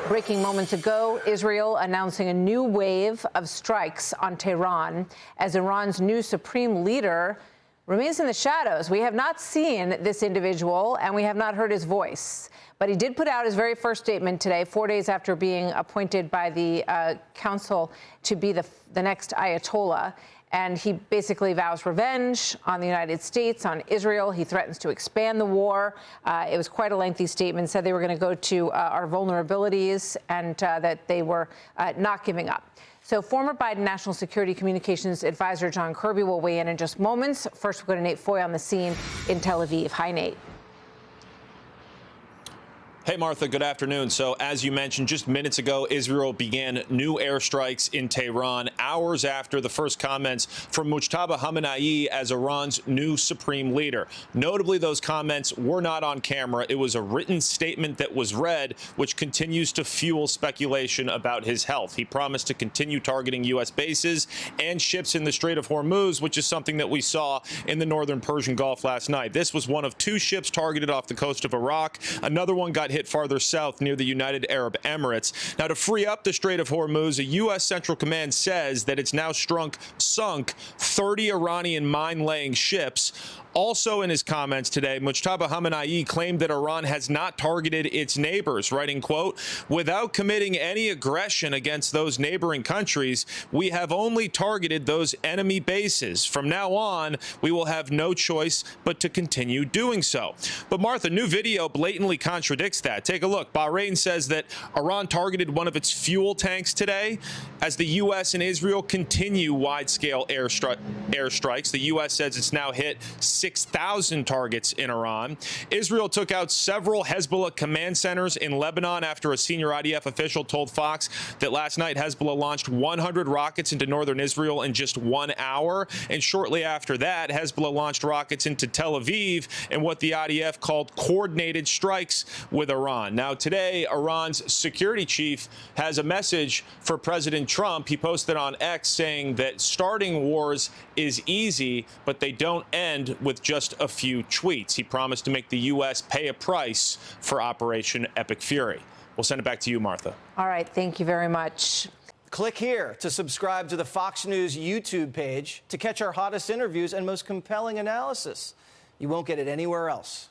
Breaking moments ago, Israel announcing a new wave of strikes on Tehran as Iran's new supreme leader remains in the shadows. We have not seen this individual and we have not heard his voice. But he did put out his very first statement today, 4 days after being appointed by the council to be the next Ayatollah. And he basically vows revenge on the United States, on Israel. He threatens to expand the war. It was quite a lengthy statement, said they were going to go to our vulnerabilities and that they were not giving up. So former Biden National Security Communications Advisor John Kirby will weigh in just moments. First, we'll go to Nate Foy on the scene in Tel Aviv. Hi, Nate. Hey, Martha, good afternoon. So as you mentioned just minutes ago, Israel began new airstrikes in Tehran hours after the first comments from Mojtaba Khamenei as Iran's new supreme leader. Notably, those comments were not on camera. It was a written statement that was read, which continues to fuel speculation about his health. He promised to continue targeting U.S. bases and ships in the Strait of Hormuz, which is something that we saw in the northern Persian Gulf last night. This was one of two ships targeted off the coast of Iraq. Another one got hit farther south near the United Arab Emirates. Now, to free up the Strait of Hormuz, a U.S. Central Command says that it's now sunk 30 Iranian mine-laying ships. Also in his comments today, Mojtaba Khamenei claimed that Iran has not targeted its neighbors, writing, quote, "Without committing any aggression against those neighboring countries, we have only targeted those enemy bases. From now on, we will have no choice but to continue doing so." But Martha, new video blatantly contradicts that. Take a look. Bahrain says that Iran targeted one of its fuel tanks today as the U.S. and Israel continue wide-scale airstrikes. The U.S. says it's now hit 6,000 targets in Iran. Israel took out several Hezbollah command centers in Lebanon after a senior IDF official told Fox that last night Hezbollah launched 100 rockets into northern Israel in just 1 hour. And shortly after that, Hezbollah launched rockets into Tel Aviv in what the IDF called coordinated strikes with Iran. Now, today, Iran's security chief has a message for President Trump. He posted on X saying that starting wars is easy, but they don't end with just a few tweets. He promised to make the U.S. pay a price for Operation Epic Fury. We'll send it back to you, Martha. All right. Thank you very much. Click here to subscribe to the Fox News YouTube page to catch our hottest interviews and most compelling analysis. You won't get it anywhere else.